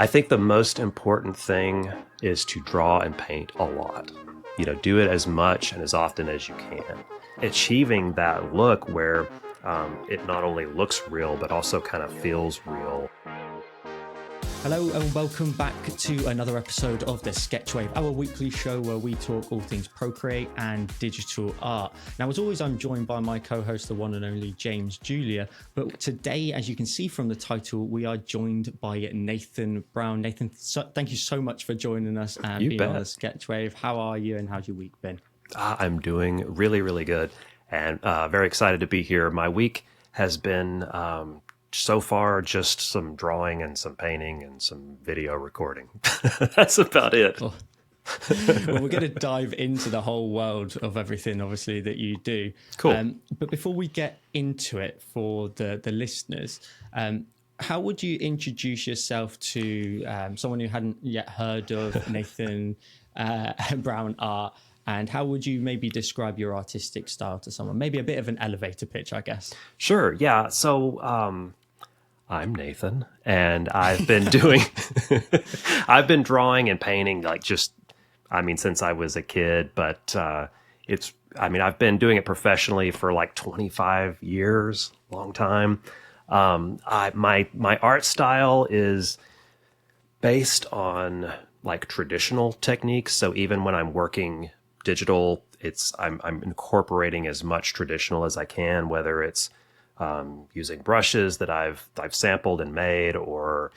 I think the most important thing is to draw and paint a lot. Do it as much and as often as you can. Achieving that look where it not only looks real, but also kind of feels real. Hello and welcome back to another episode of the Sketchwave, our weekly show where we talk all things Procreate and digital art. Now, as always, I'm joined by my co-host, the one and only James Julier. But today, as you can see from the title, we are joined by Nathan Brown. Nathan, thank you so much for joining us and being on the Sketchwave. How are you and how's your week been? I'm doing really, really good and very excited to be here. My week has been... so far, just some drawing and some painting and some video recording. That's about it. Well, we're going to dive into the whole world of everything, obviously, that you do. Cool. But before we get into it for the listeners, how would you introduce yourself to someone who hadn't yet heard of Nathan Brown art? And how would you maybe describe your artistic style to someone? Maybe a bit of an elevator pitch, I guess. Sure. Yeah. So I'm Nathan, and I've been doing, I've been drawing and painting since I was a kid. But I've been doing it professionally for like 25 years, long time. My art style is based on like traditional techniques. So even when I'm working digital, I'm incorporating as much traditional as I can, whether it's using brushes that I've sampled and made, or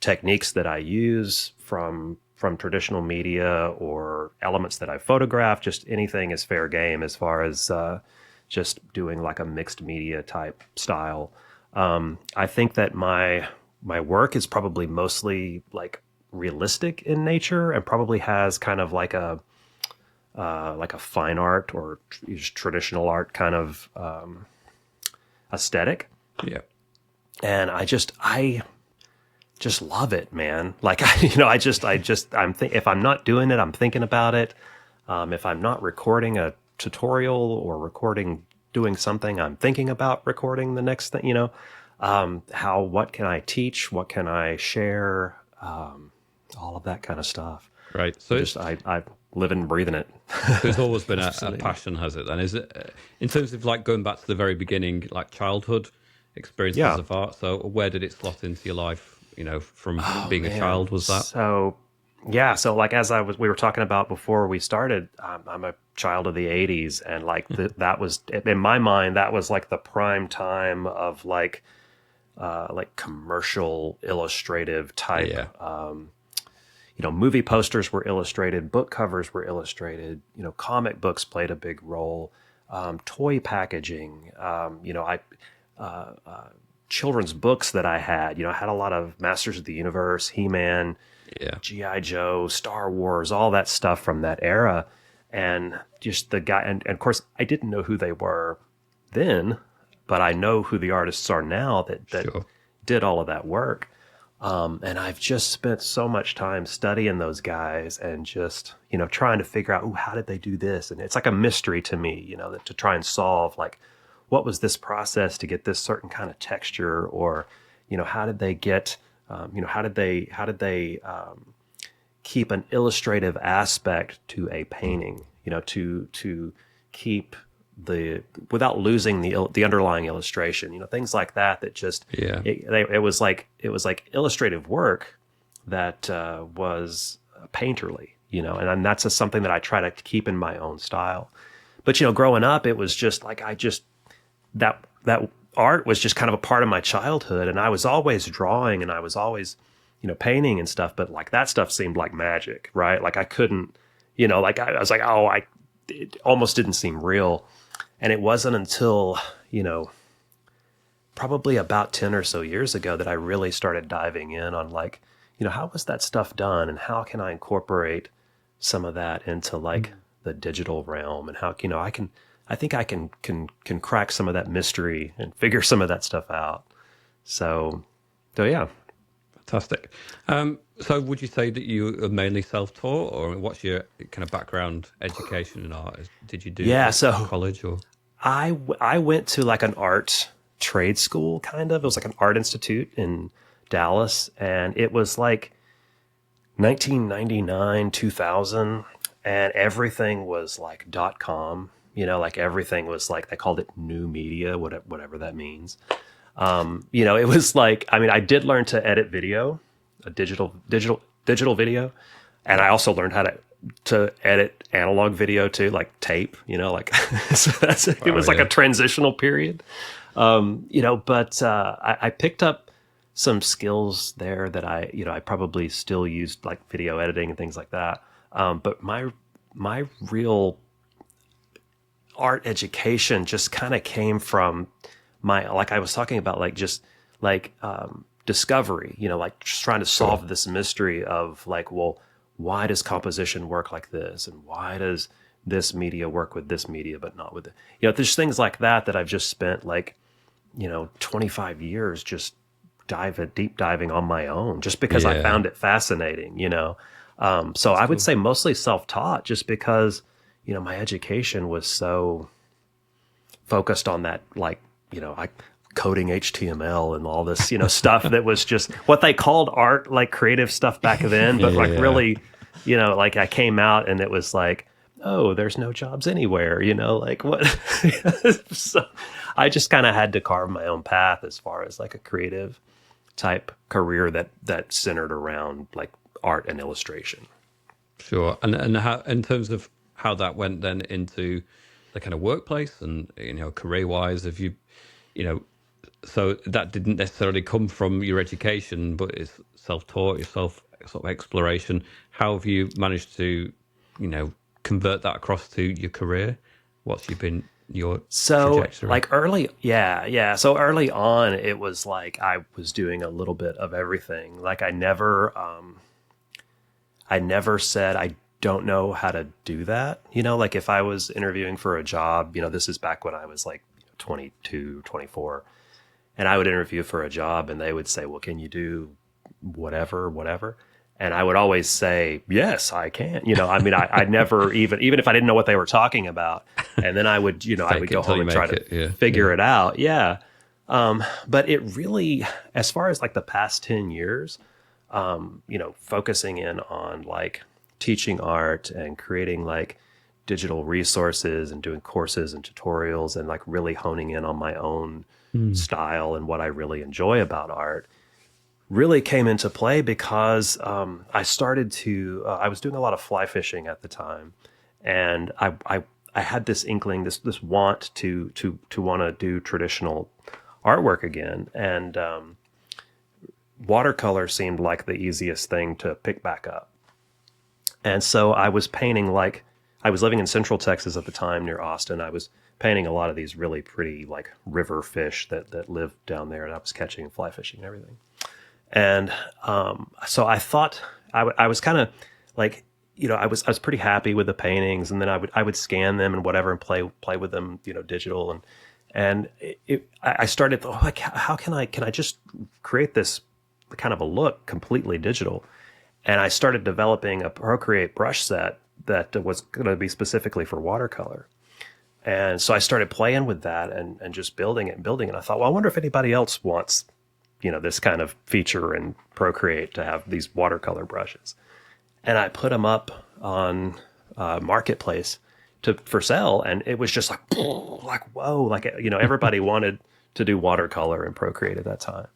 techniques that I use from traditional media, or elements that I photographed. Just anything is fair game as far as just doing like a mixed media type style. I think that my work is probably mostly like realistic in nature, and probably has kind of like a fine art or traditional art kind of aesthetic. Yeah. And I just love it, man. Like, if I'm not doing it, I'm thinking about it. If I'm not recording a tutorial or doing something, I'm thinking about recording the next thing, what can I teach? What can I share? All of that kind of stuff. Right. So I live and breathe in it. There's always been a passion, has it? And is it, in terms of like going back to the very beginning, like childhood experiences of art? So where did it slot into your life? From being a child, was that? So like we were talking about before we started, I'm a child of the 80s, and like that was, in my mind, that was like the prime time of like commercial illustrative type. Yeah. Movie posters were illustrated, book covers were illustrated, comic books played a big role, toy packaging, children's books that I had, I had a lot of Masters of the Universe, He-Man, G.I. Joe, Star Wars, all that stuff from that era. And just the guy, and of course I didn't know who they were then, but I know who the artists are now that Sure. did all of that work. And I've just spent so much time studying those guys and just, trying to figure out, how did they do this? And it's like a mystery to me, to try and solve, like, what was this process to get this certain kind of texture? Or, how did they get, how did they keep an illustrative aspect to a painting, to keep without losing the underlying illustration, things like that just, it was like illustrative work that was painterly, and that's something that I try to keep in my own style. But, growing up, it was just like, that art was just kind of a part of my childhood, and I was always drawing and I was always, painting and stuff, but like that stuff seemed like magic, right? Like I couldn't, like I was like, it almost didn't seem real. And it wasn't until, probably about 10 or so years ago that I really started diving in on like, how was that stuff done, and how can I incorporate some of that into like the digital realm, and how, I think I can crack some of that mystery and figure some of that stuff out. So yeah. Fantastic. So would you say that you are mainly self-taught, or what's your kind of background education in art? Did you do college or? I went to like an art trade school, kind of. It was like an art institute in Dallas, and it was like 1999, 2000, and everything was like .com. Like everything was like, they called it new media, whatever that means. It was like, I mean, I did learn to edit video, a digital video, and I also learned how to edit analog video too, like tape. Like so it was like a transitional period. But I picked up some skills there that I probably still used, like video editing and things like that. But my real art education just kind of came from like I was talking about, like just like discovery, like just trying to solve this mystery of like, well, why does composition work like this? And why does this media work with this media, but not with it? There's things like that I've just spent like, 25 years just deep diving on my own, just because I found it fascinating, So I would say mostly self-taught, just because, my education was so focused on that, like, coding HTML and all this, stuff that was just what they called art, like creative stuff back then. But really, like I came out and it was like, oh, there's no jobs anywhere, like what? So I just kind of had to carve my own path as far as like a creative type career that centered around like art and illustration. Sure. And how, in terms of how that went then into the kind of workplace and, career wise, have you, so that didn't necessarily come from your education, but it's self-taught, your self sort of exploration. How have you managed to, convert that across to your career? What's been your trajectory? Like so early on, it was like I was doing a little bit of everything. Like I never said I don't know how to do that. Like if I was interviewing for a job, this is back when I was like 22, 24, and I would interview for a job and they would say, well, can you do whatever? And I would always say, yes, I can. I never even if I didn't know what they were talking about. And then I would, I would go home and try to figure it out. Yeah. But it really, as far as like the past 10 years, focusing in on like teaching art and creating like digital resources and doing courses and tutorials and like really honing in on my own style and what I really enjoy about art, really came into play because I started to, I was doing a lot of fly fishing at the time, and I had this inkling, this want to want to do traditional artwork again, and watercolor seemed like the easiest thing to pick back up. And so I was painting, like, I was living in Central Texas at the time near Austin. I was painting a lot of these really pretty like river fish that live down there, and I was catching and fly fishing and everything. And so I thought I was kind of like, I was pretty happy with the paintings, and then I would scan them and whatever and play with them, digital, and I started like, how can I just create this kind of a look completely digital? And I started developing a Procreate brush set that was going to be specifically for watercolor. And so I started playing with that and just building it. And I thought, well, I wonder if anybody else wants, this kind of feature in Procreate to have these watercolor brushes. And I put them up on Marketplace for sale. And it was just like, whoa, like, everybody wanted to do watercolor in Procreate at that time.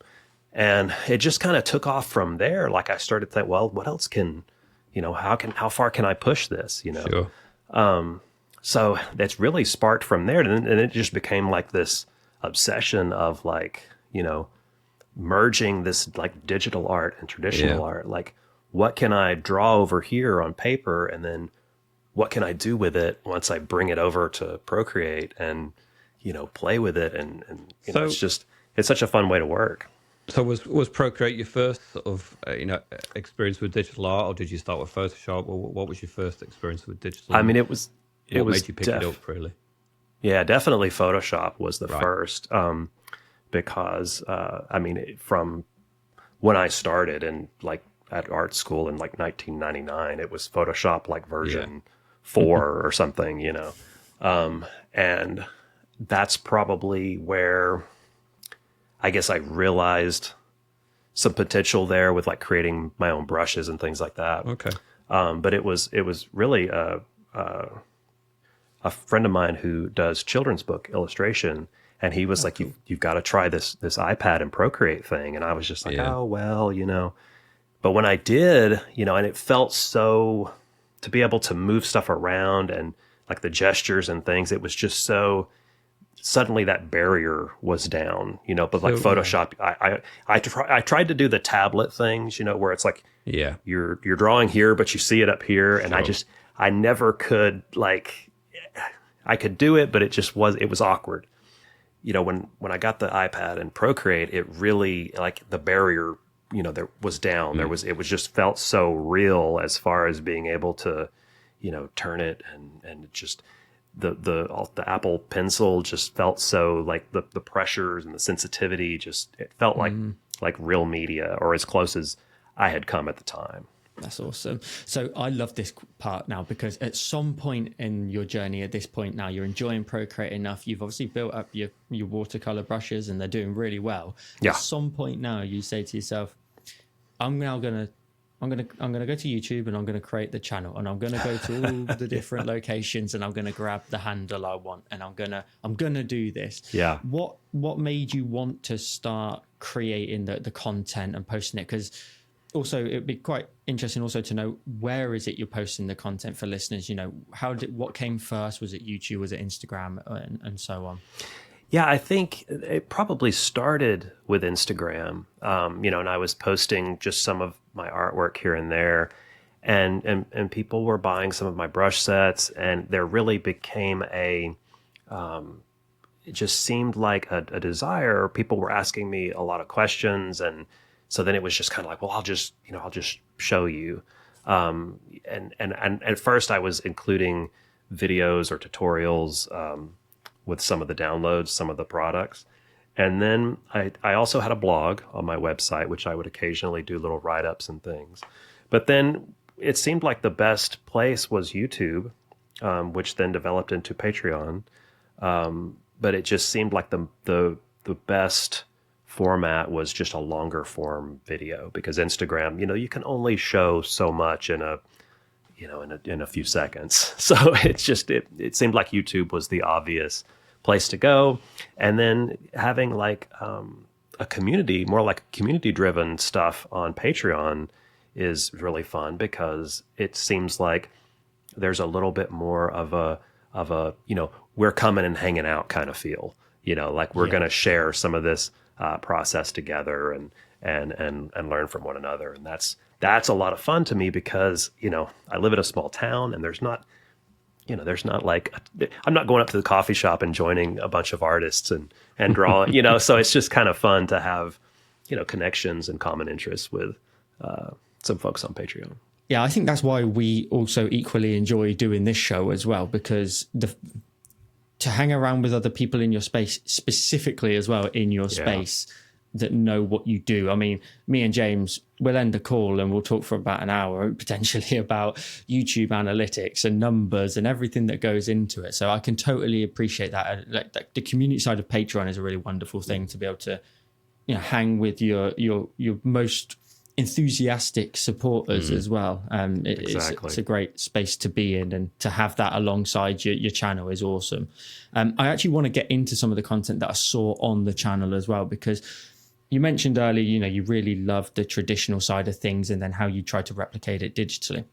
And it just kind of took off from there. Like I started to think, well, what else can, how far can I push this, Sure. So that's really sparked from there. And it just became like this obsession of like, merging this like digital art and traditional art. Like, what can I draw over here on paper? And then what can I do with it once I bring it over to Procreate and, play with it? And so, it's such a fun way to work. So was Procreate your first sort of experience with digital art, or did you start with Photoshop? Or what was your first experience with digital? I mean, it was. What made you pick it up, really? Yeah, definitely Photoshop was the first, because from when I started and like at art school in like 1999, it was Photoshop like version 4 or something, and that's probably where I guess I realized some potential there with like creating my own brushes and things like that. Okay. But it was really a friend of mine who does children's book illustration, and he was like, cool. You've got to try this iPad and Procreate thing. And I was just like, oh, well, but when I did, and it felt so, to be able to move stuff around and like the gestures and things, it was just so, suddenly that barrier was down, but like Photoshop, I tried to do the tablet things, where it's like, you're drawing here, but you see it up here. And I never could, like, I could do it, but it was awkward. When I got the iPad and Procreate, it really, like, the barrier, there was down. It was just felt so real as far as being able to, turn it and just the Apple Pencil just felt so, like, the pressures and the sensitivity, it felt like real media, or as close as I had come at the time. That's awesome. So I love this part now, because at some point in your journey, at this point now, you're enjoying Procreate enough. You've obviously built up your watercolor brushes, and they're doing really well. Yeah. At some point now, you say to yourself, I'm gonna go to YouTube, and I'm gonna create the channel, and I'm gonna go to all the different locations, and I'm gonna grab the handle I want, and I'm gonna do this. Yeah. What made you want to start creating the content and posting it? Because also, it'd be quite interesting also to know, where is it you're posting the content for listeners? What came first? Was it YouTube? Was it Instagram? And so on? Yeah, I think it probably started with Instagram, and I was posting just some of my artwork here and there, and people were buying some of my brush sets, and there really became it just seemed like a desire. People were asking me a lot of questions, and so then it was just kind of like, well, I'll just show you. And at first I was including videos or tutorials with some of the downloads, some of the products. And then I also had a blog on my website, which I would occasionally do little write-ups and things. But then it seemed like the best place was YouTube, which then developed into Patreon. But it just seemed like the best format was just a longer form video, because Instagram, you can only show so much in a few seconds. So it seemed like YouTube was the obvious place to go. And then having like a community, more like community driven stuff on Patreon is really fun, because it seems like there's a little bit more of a we're coming and hanging out kind of feel, like we're going to share some of this process together and learn from one another. And that's a lot of fun to me, because, I live in a small town, and there's not like, I'm not going up to the coffee shop and joining a bunch of artists and drawing, so it's just kind of fun to have, connections and common interests with some folks on Patreon. Yeah, I think that's why we also equally enjoy doing this show as well, because to hang around with other people in your space, specifically as well in your space, that know what you do. I mean, me and James, we'll end the call and we'll talk for about an hour, potentially, about YouTube analytics and numbers and everything that goes into it. So I can totally appreciate that. Like the community side of Patreon is a really wonderful thing, to be able to, hang with your most enthusiastic supporters as well. Exactly. It's a great space to be in, and to have that alongside your channel is awesome. I actually want to get into some of the content that I saw on the channel as well, because you mentioned earlier, you really loved the traditional side of things, and then how you try to replicate it digitally.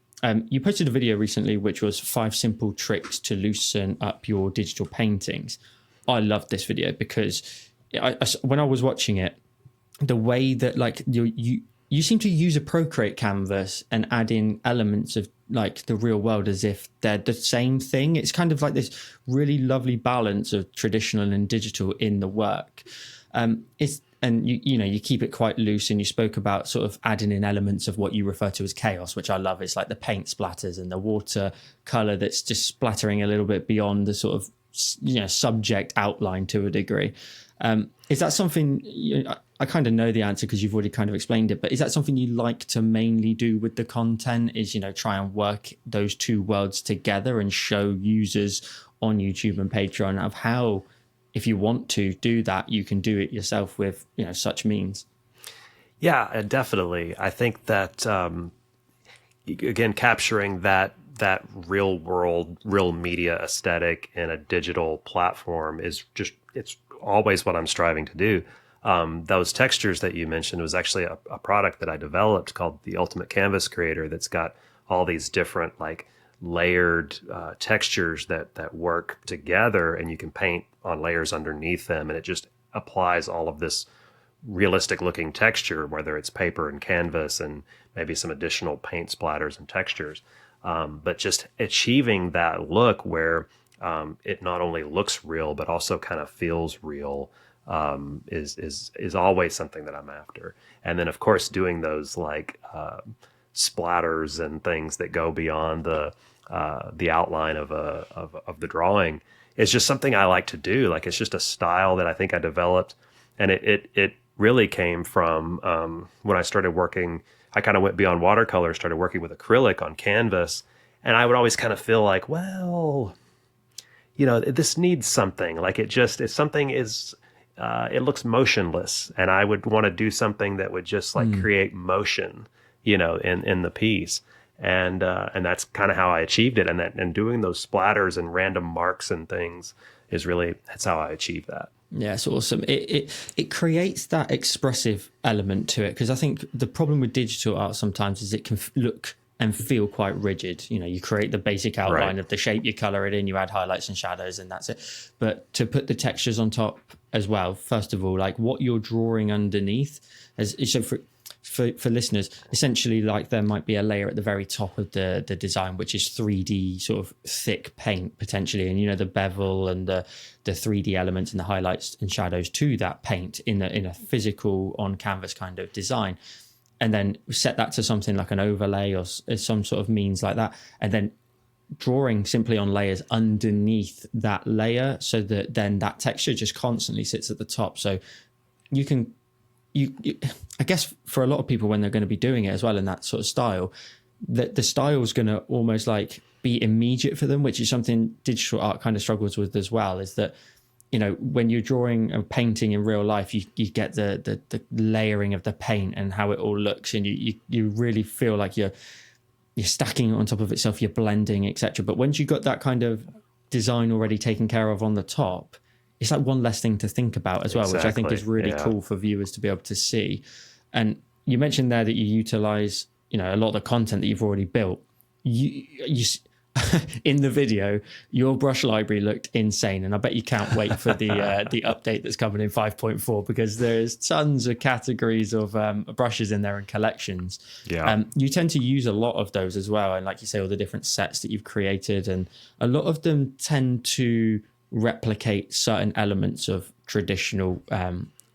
You posted a video recently, which was 5 simple tricks to loosen up your digital paintings. I loved this video, because when I was watching it, the way that, like, you seem to use a Procreate canvas and add in elements of, like, the real world as if they're the same thing. It's kind of like this really lovely balance of traditional and digital in the work. You keep it quite loose, and you spoke about sort of adding in elements of what you refer to as chaos, which I love. It's like the paint splatters and the water color that's just splattering a little bit beyond the sort of subject outline to a degree. Is that something, I kind of know the answer because you've already kind of explained it, but is that something you like to mainly do with the content, is, try and work those two worlds together and show users on YouTube and Patreon of how, if you want to do that, you can do it yourself with, such means? Yeah, definitely. I think that again, capturing that real world, real media aesthetic in a digital platform is just, it's always what I'm striving to do. Those textures that you mentioned was actually a product that I developed called the Ultimate Canvas Creator that's got all these different like layered textures that work together, and you can paint on layers underneath them, and it just applies all of this realistic looking texture, whether it's paper and canvas and maybe some additional paint splatters and textures. But just achieving that look where it not only looks real, but also kind of feels real is always something that I'm after. And then of course, doing those like splatters and things that go beyond the outline of the drawing is just something I like to do. Like, it's just a style that I think I developed, and it really came from when I started working. I kind of went beyond watercolor, started working with acrylic on canvas, and I would always kind of feel like, well, this needs something. Like, if something is, it looks motionless, and I would want to do something that would just like create motion, in the piece. And that's kind of how I achieved it. And doing those splatters and random marks and things that's how I achieved that. Yeah, it's awesome. It creates that expressive element to it, because I think the problem with digital art sometimes is it can look and feel quite rigid. You create the basic outline of the shape, you color it in, you add highlights and shadows, and that's it. But to put the textures on top as well, first of all, like what you're drawing underneath, for listeners, essentially, like there might be a layer at the very top of the design, which is 3D sort of thick paint potentially, and the bevel and the 3D elements and the highlights and shadows to that paint in a physical on canvas kind of design, and then set that to something like an overlay or some sort of means like that, and then drawing simply on layers underneath that layer, so that then that texture just constantly sits at the top. So you can. I guess for a lot of people, when they're going to be doing it as well in that sort of style, that the style is going to almost like be immediate for them, which is something digital art kind of struggles with as well. Is that when you're drawing and painting in real life, you get the layering of the paint and how it all looks, and you really feel like you're stacking it on top of itself, you're blending, etc. But once you got that kind of design already taken care of on the top, it's like one less thing to think about as well, which I think is really cool for viewers to be able to see. And you mentioned there that you utilize, a lot of the content that you've already built. You in the video, your brush library looked insane, and I bet you can't wait for the update that's coming in 5.4, because there's tons of categories of brushes in there and collections. Yeah, you tend to use a lot of those as well, and like you say, all the different sets that you've created, and a lot of them tend to replicate certain elements of traditional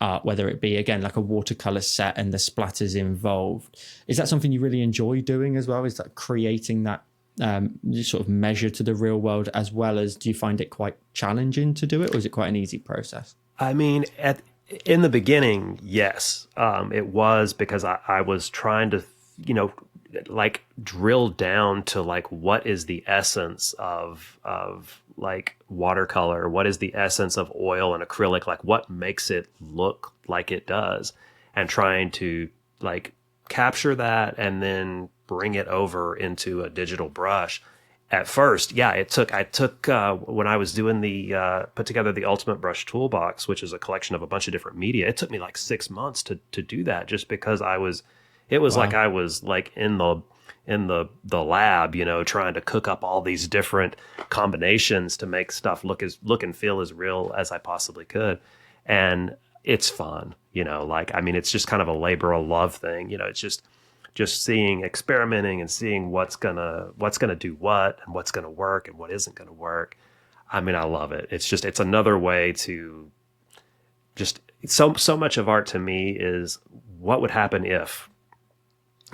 art, whether it be, again, like a watercolor set and the splatters involved. Is that something you really enjoy doing as well? Is that creating that sort of measure to the real world, as well as, do you find it quite challenging to do it, or is it quite an easy process? I mean, in the beginning, yes, it was, because I was trying to, like drill down to like, what is the essence of like watercolor? What is the essence of oil and acrylic? Like, what makes it look like it does? And trying to like capture that and then bring it over into a digital brush. At first, I took when I was doing put together the Ultimate Brush Toolbox, which is a collection of a bunch of different media. It took me like 6 months to do that, just because it was like I was like in the lab, trying to cook up all these different combinations to make stuff look and feel as real as I possibly could. And it's fun, it's just kind of a labor of love thing. It's just seeing, experimenting and seeing what's gonna do what, and what's gonna work and what isn't gonna work. I love it. It's another way to just, so much of art to me is, what would happen if,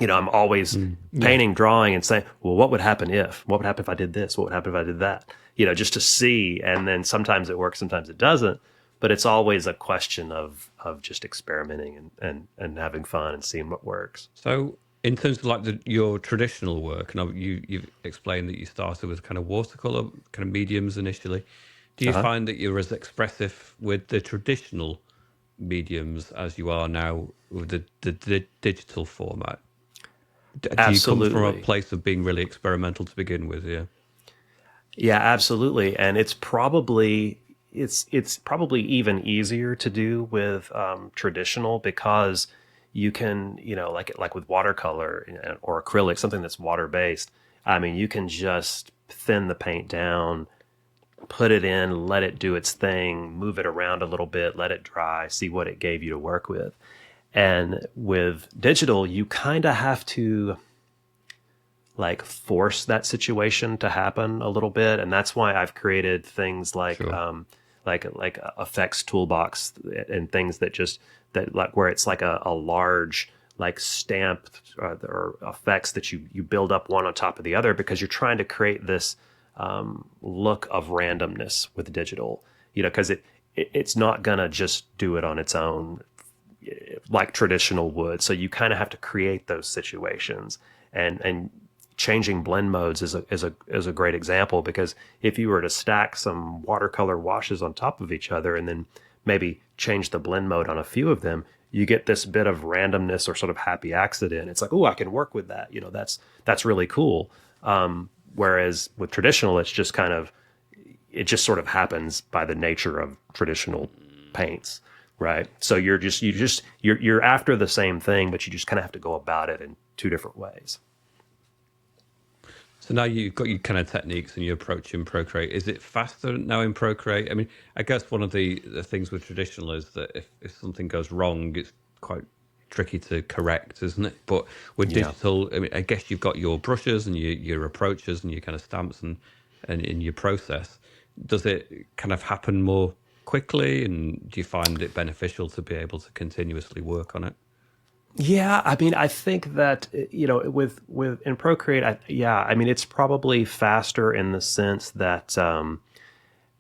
I'm always painting, drawing, and saying, well, what would happen if I did this? What would happen if I did that? Just to see. And then sometimes it works, sometimes it doesn't. But it's always a question of just experimenting and having fun and seeing what works. So in terms of like your traditional work, and you've explained that you started with kind of watercolor kind of mediums initially. Do you find that you're as expressive with the traditional mediums as you are now with the digital format? Do you come from a Absolutely. place of being really experimental to begin with? Yeah. Yeah, absolutely. And it's probably even easier to do with traditional because you can, like with watercolor or acrylic, something that's water based. I mean, you can just thin the paint down, put it in, let it do its thing, move it around a little bit, let it dry, see what it gave you to work with. And with digital, you kind of have to like force that situation to happen a little bit, and that's why I've created things Sure. like effects toolbox and things that just that like where it's like a large like stamp or effects that you build up one on top of the other because you're trying to create this look of randomness with digital, because it's not gonna just do it on its own like traditional would. So you kind of have to create those situations, and changing blend modes is a great example, because if you were to stack some watercolor washes on top of each other and then maybe change the blend mode on a few of them, you get this bit of randomness or sort of happy accident. It's like, oh, I can work with that. That's really cool. Whereas with traditional, it just sort of happens by the nature of traditional paints, right? So you're after the same thing, but you just kind of have to go about it in two different ways. So now you've got your kind of techniques and your approach in Procreate. Is it faster now in Procreate? I mean, I guess one of the things with traditional is that if something goes wrong, it's quite tricky to correct, isn't it? But with Yeah. digital, I mean, I guess you've got your brushes and your approaches and your kind of stamps and in your process. Does it kind of happen more quickly, and do you find it beneficial to be able to continuously work on it? Yeah, I mean, I think that with in Procreate, I mean, it's probably faster in the sense that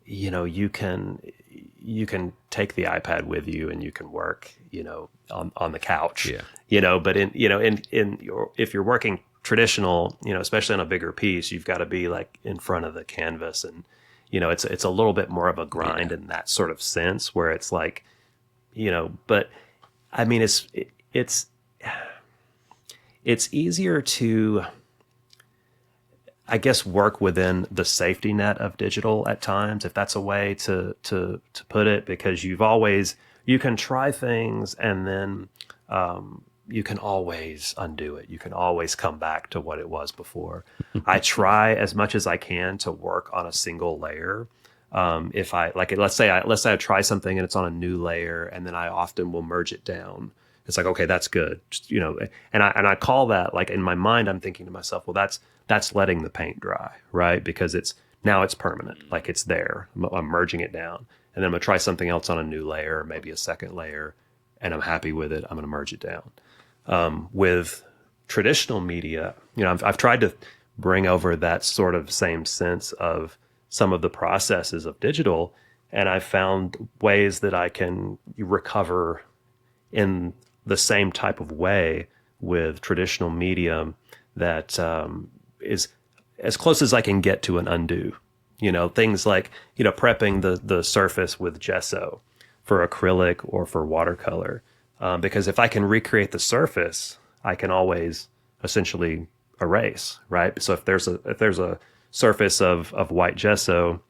you can take the iPad with you and you can work, on the couch, Yeah. But if you're working traditional, especially on a bigger piece, you've got to be like in front of the canvas, and it's a little bit more of a grind Yeah. in that sort of sense, where it's like, but I mean, it's easier to, I guess, work within the safety net of digital at times, if that's a way to put it, because you can try things, and then you can always undo it. You can always come back to what it was before. I try as much as I can to work on a single layer. If I like it, let's say I try something and it's on a new layer, and then I often will merge it down. It's like, okay, that's good. Just, and I call that, like, in my mind, I'm thinking to myself, well, that's letting the paint dry, right? Because it's permanent, like it's there. I'm merging it down, and then I'm gonna try something else on a new layer, maybe a second layer, and I'm happy with it. I'm gonna merge it down. With traditional media, I've tried to bring over that sort of same sense of some of the processes of digital, and I've found ways that I can recover in the same type of way with traditional medium that is as close as I can get to an undo. Things like, prepping the surface with gesso for acrylic or for watercolor. Because if I can recreate the surface, I can always essentially erase, right? So if there's a surface of white gesso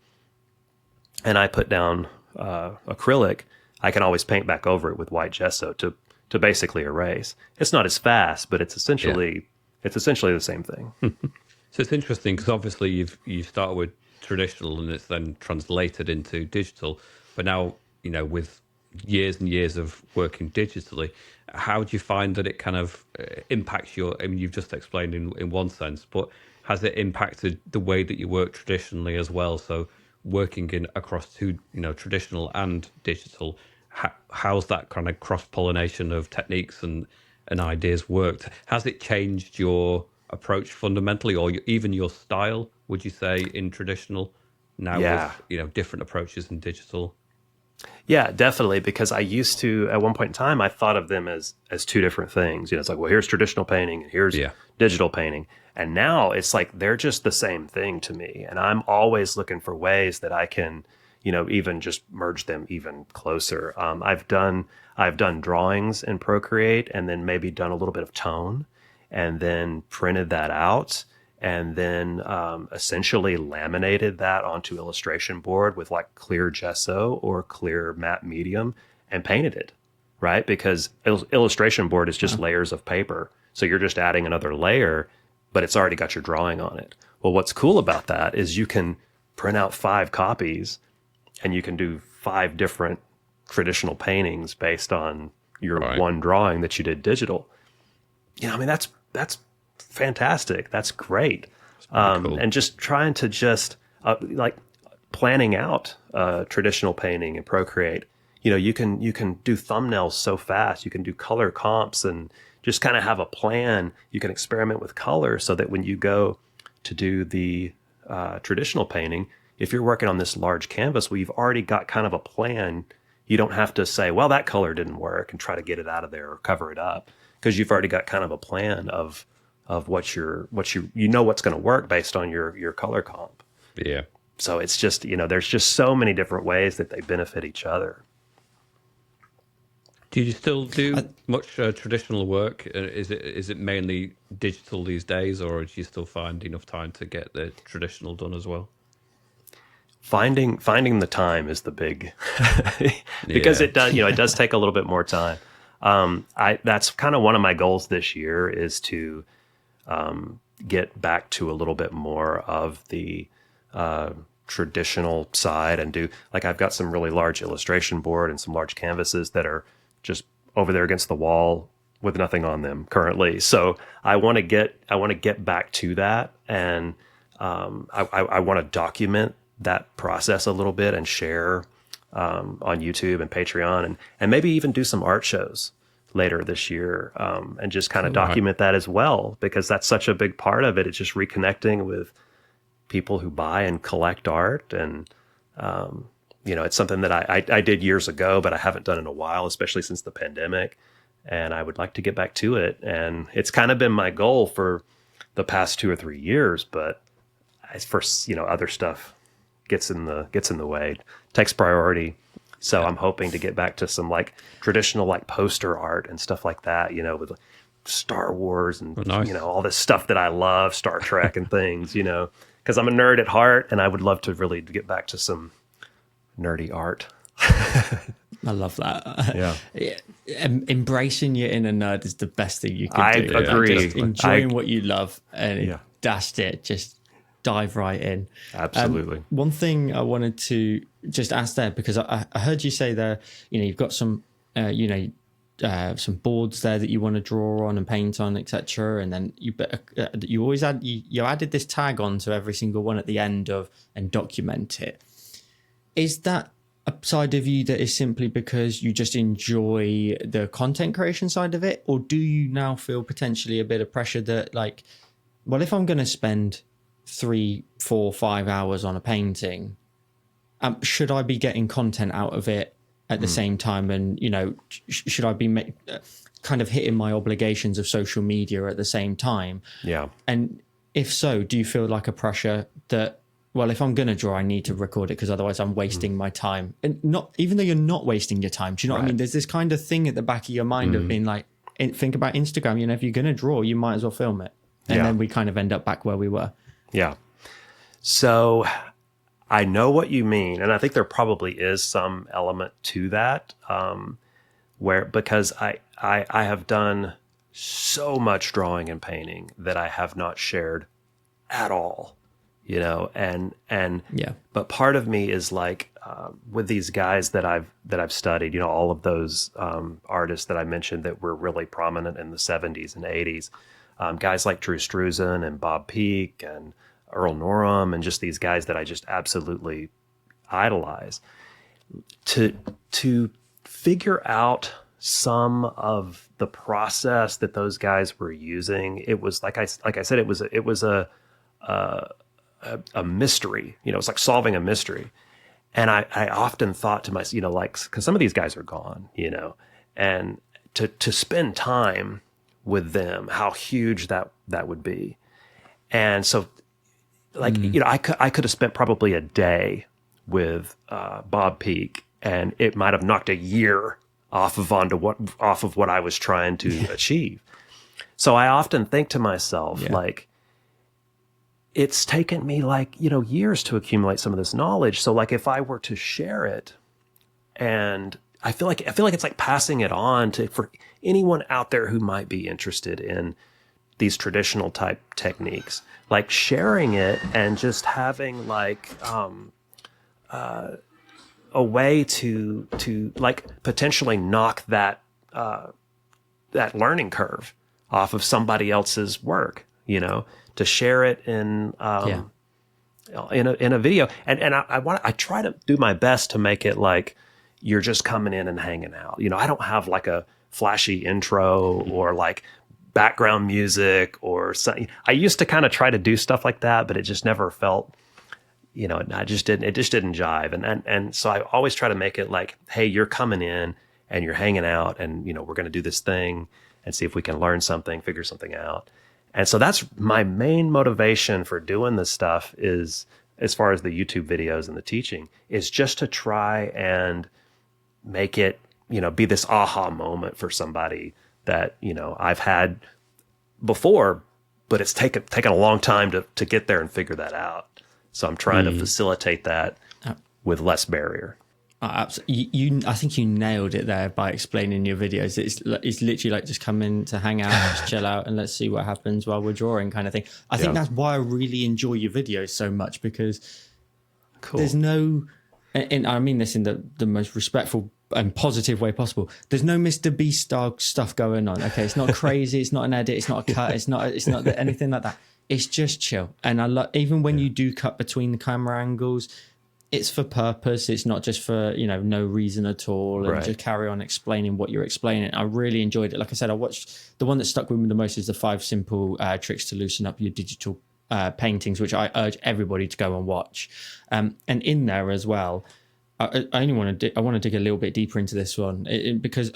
and I put down acrylic, I can always paint back over it with white gesso to basically erase. It's not as fast, but it's essentially the same thing. So it's interesting because obviously you started with traditional and it's then translated into digital, but now with years and years of working digitally, how do you find that it kind of impacts your? I mean, you've just explained in one sense, but has it impacted the way that you work traditionally as well? So working in across two, traditional and digital, how's that kind of cross pollination of techniques and ideas worked? Has it changed your approach fundamentally, or even your style? Would you say in traditional now Yeah. with different approaches in digital? Yeah, definitely. Because I used to, at one point in time, I thought of them as two different things. It's like, well, here's traditional painting and here's Yeah. digital painting. And now it's like they're just the same thing to me. And I'm always looking for ways that I can, even just merge them even closer. I've done drawings in Procreate, and then maybe done a little bit of tone, and then printed that out, and then essentially laminated that onto illustration board with like clear gesso or clear matte medium, and painted it, right? Because illustration board is just layers of paper. So you're just adding another layer, but it's already got your drawing on it. Well, what's cool about that is you can print out 5 copies, and you can do 5 different traditional paintings based on your one drawing that you did digital. I mean, that's fantastic. That's great. Cool. And just trying to like planning out traditional painting in Procreate. You can do thumbnails so fast. You can do color comps and just kind of have a plan. You can experiment with color so that when you go to do the traditional painting, if you're working on this large canvas, well, you've already got kind of a plan. You don't have to say, well, that color didn't work, and try to get it out of there or cover it up, because you've already got kind of a plan of what's going to work based on your color comp. Yeah. So it's just, there's just so many different ways that they benefit each other. Do you still do much traditional work? Is it mainly digital these days, or do you still find enough time to get the traditional done as well? Finding the time is the big, because it does take a little bit more time. That's kind of one of my goals this year, is to get back to a little bit more of the traditional side, and do, like, I've got some really large illustration board and some large canvases that are just over there against the wall with nothing on them currently. So I want to get back to that, and I want to document that process a little bit and share on YouTube and Patreon, and maybe even do some art shows later this year, and just kind of document that as well, because that's such a big part of it. It's just reconnecting with people who buy and collect art, and it's something that I did years ago, but I haven't done in a while, especially since the pandemic, and I would like to get back to it. And it's kind of been my goal for the past 2 or 3 years, but other stuff gets in the way, takes priority. So I'm hoping to get back to some like traditional like poster art and stuff like that, with Star Wars and all this stuff that I love, Star Trek and things, because I'm a nerd at heart, and I would love to really get back to some nerdy art. I love that. Yeah. Embracing your inner nerd is the best thing you can do. I agree. Just enjoying what you love, and that's it. Just dive right in. Absolutely. One thing I wanted to just ask there, because I heard you say there, you've got some, some boards there that you want to draw on and paint on, etc. And then you always added this tag on to every single one at the end of, and document it. Is that a side of you that is simply because you just enjoy the content creation side of it, or do you now feel potentially a bit of pressure that, like, well, if I'm going to spend 3, 4, 5 hours on a painting, should I be getting content out of it at the same time? And, should I be kind of hitting my obligations of social media at the same time? Yeah. And if so, do you feel like a pressure that, well, if I'm going to draw, I need to record it, because otherwise I'm wasting my time? And not, even though you're not wasting your time, do you know what I mean? There's this kind of thing at the back of your mind of being like, think about Instagram, if you're going to draw, you might as well film it. And then we kind of end up back where we were. Yeah. So I know what you mean. And I think there probably is some element to that, because I have done so much drawing and painting that I have not shared at all, but part of me is like, with these guys that I've studied, all of those artists that I mentioned that were really prominent in the 70s and 80s, guys like Drew Struzan and Bob Peak and Earl Norem, and just these guys that I just absolutely idolize. To figure out some of the process that those guys were using, it was like I said, it was a mystery. It's like solving a mystery. And I often thought to myself, because some of these guys are gone, and to spend time with them, how huge that would be. And so, I could have spent probably a day with Bob Peak, and it might have knocked a year off of what I was trying to achieve. So I often think to myself, like, it's taken me like, years to accumulate some of this knowledge. So like if I were to share it, and I feel like it's like passing it on for anyone out there who might be interested in these traditional type techniques, like sharing it and just having like a way to like potentially knock that learning curve off of somebody else's work, to share it in a video. And I try to do my best to make it like you're just coming in and hanging out. I don't have like a flashy intro or like background music or something. I used to kind of try to do stuff like that, but it just never felt, it just didn't jive. And so I always try to make it like, hey, you're coming in and you're hanging out, and, we're going to do this thing and see if we can learn something, figure something out. And so that's my main motivation for doing this stuff, is, as far as the YouTube videos and the teaching, is just to try and make it, be this aha moment for somebody that, I've had before, but it's taken a long time to get there and figure that out. So I'm trying to facilitate that with less barrier. Absolutely. I think you nailed it there by explaining your videos. It's literally like, just come in to hang out, just chill out, and let's see what happens while we're drawing, kind of thing. I think that's why I really enjoy your videos so much, because there's no, and I mean this in the most respectful and positive way possible, there's no Mr. Beast style stuff going on. Okay, it's not crazy, it's not an edit, it's not a cut, it's not anything like that. It's just chill. And I love, even when you do cut between the camera angles, it's for purpose. It's not just for, no reason at all, and just carry on explaining what you're explaining. I really enjoyed it. Like I said, I watched, the one that stuck with me the most is the 5 simple tricks to loosen up your digital paintings, which I urge everybody to go and watch. And in there as well, I want to dig a little bit deeper into this one, because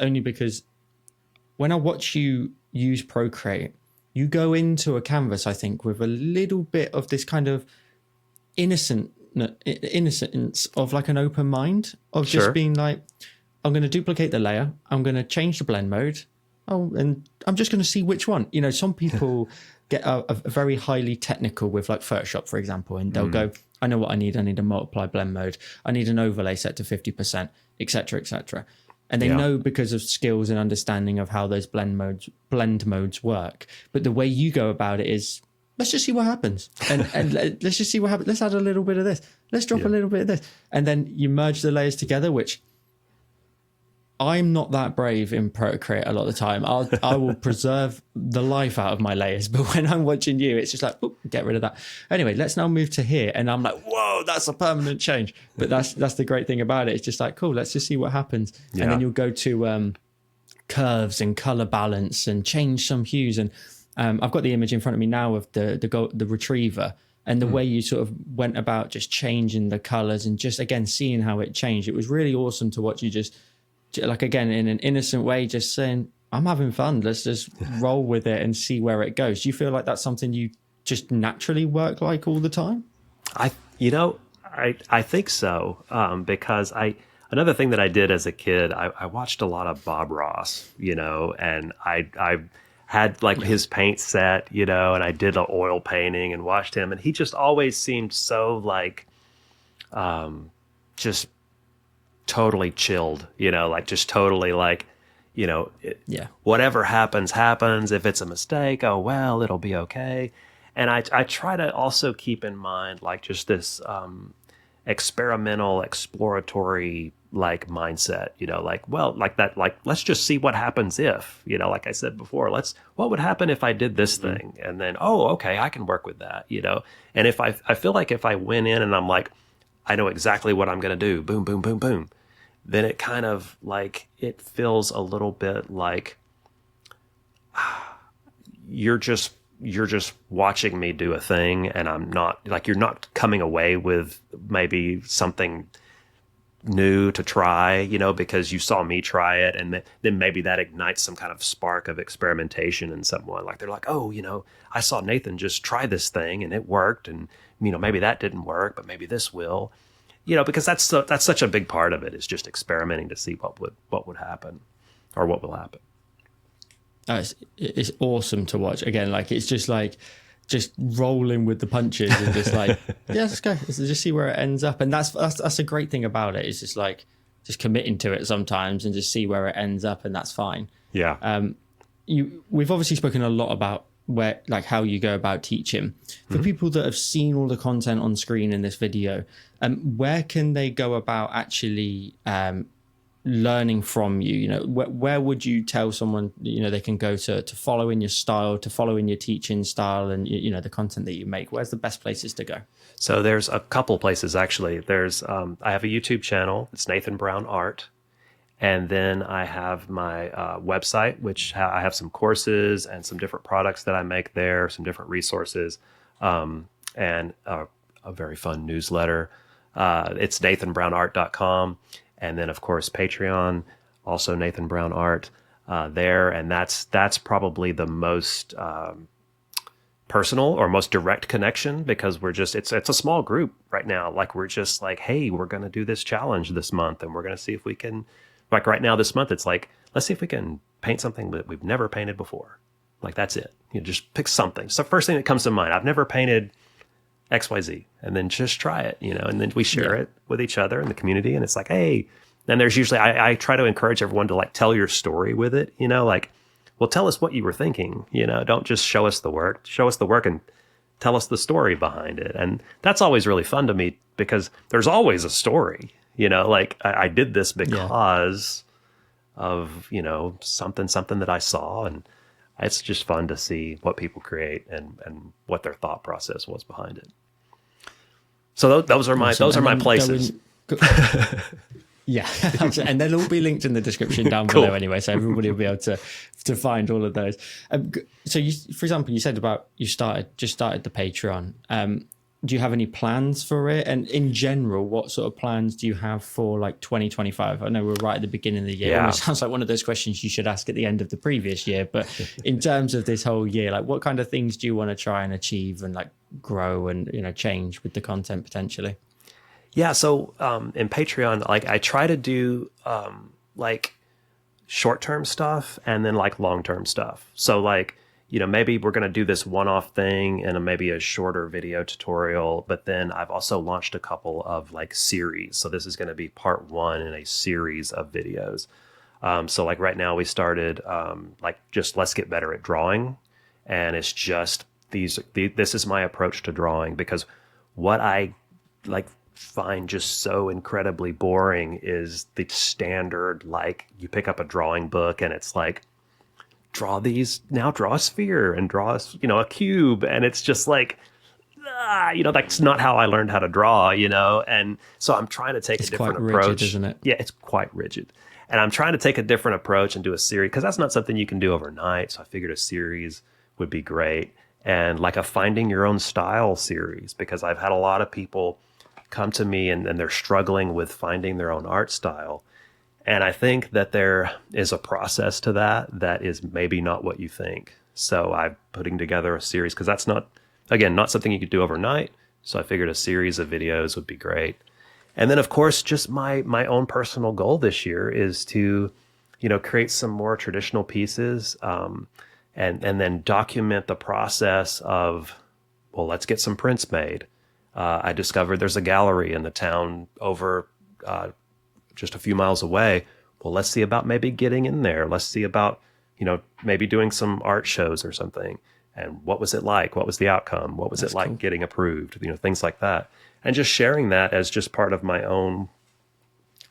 when I watch you use Procreate, you go into a canvas, I think, with a little bit of this kind of innocence of like an open mind, of just being like, I'm going to duplicate the layer, I'm going to change the blend mode, and I'm just going to see which one. Some people get a very highly technical with like Photoshop, for example, and they'll go, I know what I need a multiply blend mode, I need an overlay set to 50%, etc., etc. And they know, because of skills and understanding of how those blend modes work. But the way you go about it is, let's just see what happens. And let's just see what happens. Let's add a little bit of this. Let's drop a little bit of this. And then you merge the layers together, which I'm not that brave in Procreate a lot of the time. I will preserve the life out of my layers. But when I'm watching you, it's just like, oop, get rid of that. Anyway, let's now move to here. And I'm like, whoa, that's a permanent change. But that's the great thing about it. It's just like, cool, let's just see what happens. Yeah. And then you'll go to curves and color balance and change some hues. And I've got the image in front of me now of the retriever, and the way you sort of went about just changing the colors and just, again, seeing how it changed. It was really awesome to watch you just, like, again, in an innocent way, just saying, I'm having fun. Let's just roll with it and see where it goes. Do you feel like that's something you just naturally work like all the time? I think so. Because another thing that I did as a kid, I watched a lot of Bob Ross, and I had like his paint set, and I did an oil painting and watched him, and he just always seemed so like, just tototally chilled, like just totally like, whatever happens. If it's a mistake, oh, well, it'll be okay. And I try to also keep in mind like just this experimental, exploratory like mindset, let's just see what happens if, like I said before, what would happen if I did this thing? And then, oh, okay, I can work with that, And if I feel like if I went in and I'm like, I know exactly what I'm going to do, boom, boom, boom, boom, then it kind of like, it feels a little bit like you're just watching me do a thing, and I'm not, like, you're not coming away with maybe something new to try, because you saw me try it, and then maybe that ignites some kind of spark of experimentation in someone. Like they're like, oh, I saw Nathan just try this thing and it worked, and maybe that didn't work, but maybe this will, because that's such a big part of it, is just experimenting to see what would happen or what will happen. It's awesome to watch. Again, like it's just rolling with the punches and just like, yeah, let's go. Let's just see where it ends up. And that's a great thing about it. It's just like just committing to it sometimes and just see where it ends up, and that's fine. Yeah. We've obviously spoken a lot about how you go about teaching. For people that have seen all the content on screen in this video, where can they go about actually learning from you? Where would you tell someone they can go to follow in your style, to follow in your teaching style, and the content that you make? Where's the best places to go? So there's a couple places actually. There's I have a YouTube channel. It's Nathan Brown Art. And then I have my website, which I have some courses and some different products that I make there, some different resources, and a very fun newsletter. It's nathanbrownart.com. And then, of course, Patreon, also Nathan Brown Art there. And that's probably the most personal or most direct connection, because it's a small group right now. Like, we're just like, hey, we're going to do this challenge this month, and we're going to see if we can. Like right now, this month, it's like, let's see if we can paint something that we've never painted before. Like, that's it. Just pick something. So first thing that comes to mind, I've never painted XYZ, and then just try it, and then we share it with each other in the community. And it's like, hey, then there's usually, I try to encourage everyone to like tell your story with it, like, well, tell us what you were thinking, don't just show us the work and tell us the story behind it. And that's always really fun to me, because there's always a story. Like I did this because of, something that I saw, and it's just fun to see what people create and what their thought process was behind it. So those are my places. Yeah, and they'll all be linked in the description down below anyway, so everybody will be able to find all of those. So you, for example, you said about you just started the Patreon. Do you have any plans for it? And in general, what sort of plans do you have for like 2025? I know we're right at the beginning of the year. Yeah. It sounds like one of those questions you should ask at the end of the previous year. But in terms of this whole year, like what kind of things do you want to try and achieve and like grow and, change with the content potentially? Yeah. So in Patreon, like I try to do like short-term stuff and then like long-term stuff. So like, maybe we're going to do this one-off thing and maybe a shorter video tutorial, but then I've also launched a couple of like series. So this is going to be part 1 in a series of videos. So like right now we started like just let's get better at drawing. And it's just this is my approach to drawing, because what I like find just so incredibly boring is the standard, like you pick up a drawing book and it's like, draw a sphere and draw a cube, and it's just like that's not how I learned how to draw, and so I'm trying to take a different approach. Rigid, isn't it? Yeah, it's quite rigid, and I'm trying to take a different approach and do a series, because that's not something you can do overnight. So I figured a series would be great, and like a finding your own style series, because I've had a lot of people come to me and they're struggling with finding their own art style. And I think that there is a process to that is maybe not what you think. So I'm putting together a series, because that's not something you could do overnight. So I figured a series of videos would be great. And then, of course, just my own personal goal this year is to, create some more traditional pieces and then document the process of, well, let's get some prints made. I discovered there's a gallery in the town over just a few miles away. Well, let's see about maybe getting in there. Let's see about, maybe doing some art shows or something. And what was it like? What was the outcome? What was it like getting approved? Things like that. And just sharing that as just part of my own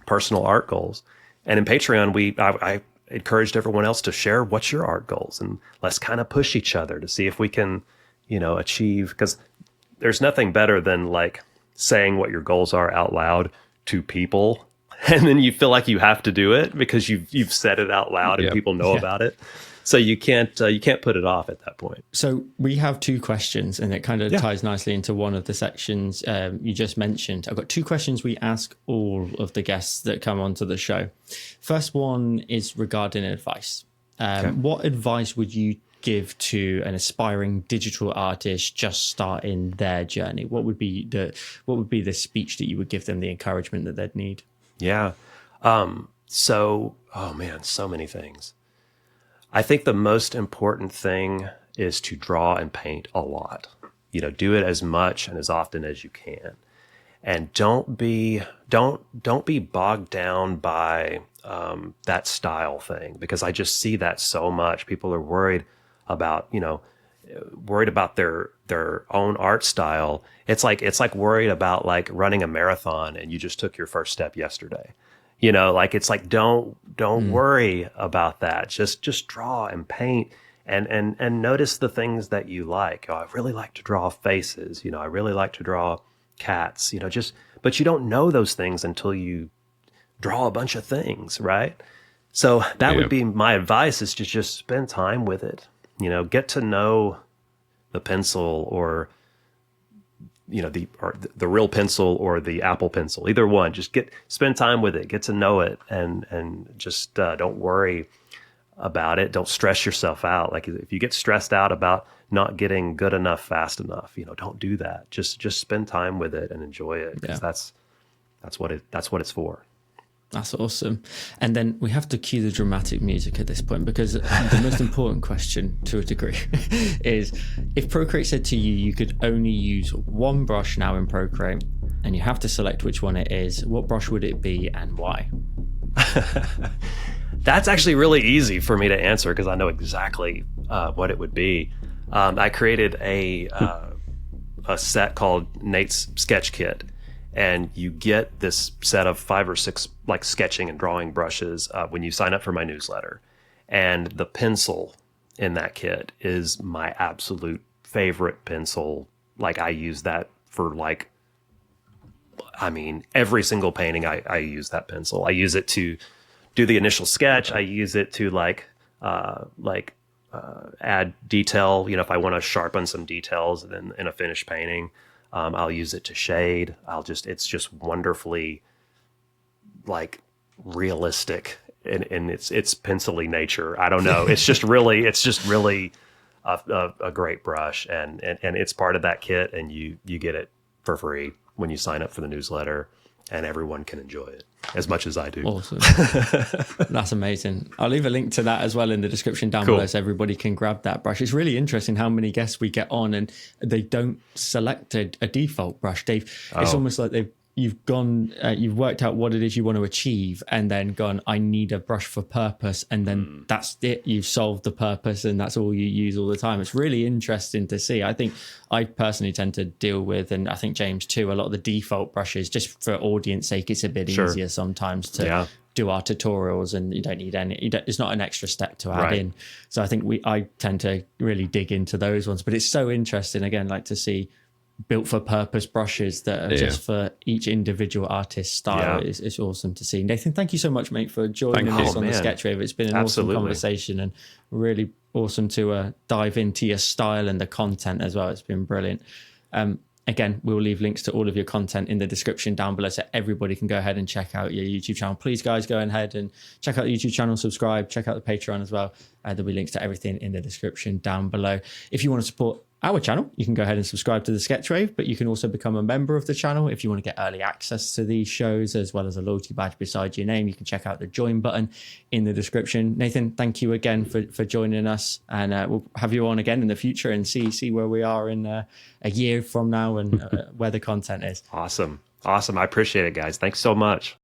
personal art goals. And in Patreon, I encouraged everyone else to share what's your art goals, and let's kind of push each other to see if we can, achieve, because there's nothing better than like saying what your goals are out loud to people. And then you feel like you have to do it because you've said it out loud and people know about it. So you can't put it off at that point. So we have 2 questions, and it kind of ties nicely into one of the sections you just mentioned. I've got 2 questions we ask all of the guests that come onto the show. First one is regarding advice. What advice would you give to an aspiring digital artist just starting their journey? What would be the speech that you would give them, the encouragement that they'd need? Yeah. Oh man, so many things. I think the most important thing is to draw and paint a lot. Do it as much and as often as you can. And don't be bogged down by that style thing, because I just see that so much. People are worried about their own art style. It's like worried about like running a marathon and you just took your first step yesterday. It's like don't worry about that. Just draw and paint and notice the things that you like. Oh, I really like to draw faces. I really like to draw cats. But you don't know those things until you draw a bunch of things, right? So that would be my advice, is to just spend time with it. Get to know the pencil, or the real pencil or the Apple Pencil, either one. Just spend time with it, get to know it, and just don't worry about it. Don't stress yourself out. Like if you get stressed out about not getting good enough fast enough, don't do that. Just spend time with it and enjoy it, because that's what it's for. That's awesome. And then we have to cue the dramatic music at this point, because the most important question, to a degree, is if Procreate said to you, you could only use one brush now in Procreate and you have to select which one it is, what brush would it be and why? That's actually really easy for me to answer, because I know exactly what it would be. I created a set called Nate's Sketch Kit. And you get this set of 5 or 6 like sketching and drawing brushes when you sign up for my newsletter. And the pencil in that kit is my absolute favorite pencil. Like I use that for every single painting I use that pencil. I use it to do the initial sketch. I use it to add detail. If I want to sharpen some details in a finished painting. I'll use it to shade. It's just wonderfully like realistic in its pencil-y nature. I don't know. It's just really a great brush, and it's part of that kit, and you get it for free when you sign up for the newsletter, and everyone can enjoy it as much as I do. Awesome. That's amazing. I'll leave a link to that as well in the description down below, so everybody can grab that brush. It's really interesting how many guests we get on and they don't select a default brush. It's almost like you've worked out what it is you want to achieve and then gone, I need a brush for purpose, and then that's it. You've solved the purpose and that's all you use all the time. It's really interesting to see. I think I personally tend to deal with, and I think James too, a lot of the default brushes, just for audience sake. It's a bit easier sometimes to do our tutorials, and you don't need it's not an extra step to add in. So I think I tend to really dig into those ones, but it's so interesting again, like to see built for purpose brushes that are just for each individual artist's style. It's awesome to see. Nathan, thank you so much, mate, for joining us on the Sketch Wave. It's been an awesome conversation, and really awesome to dive into your style and the content as well. It's been brilliant. Again, we'll leave links to all of your content in the description down below, so everybody can go ahead and check out your YouTube channel. Please, guys, go ahead and check out the YouTube channel, subscribe, check out the Patreon as well. There'll be links to everything in the description down below. If you want to support our channel, you can go ahead and subscribe to the Sketch Wave, but you can also become a member of the channel if you want to get early access to these shows, as well as a loyalty badge beside your name. You can check out the join button in the description. Nathan, thank you again for joining us, and we'll have you on again in the future and see where we are in a year from now and where the content is. Awesome. I appreciate it, guys. Thanks so much.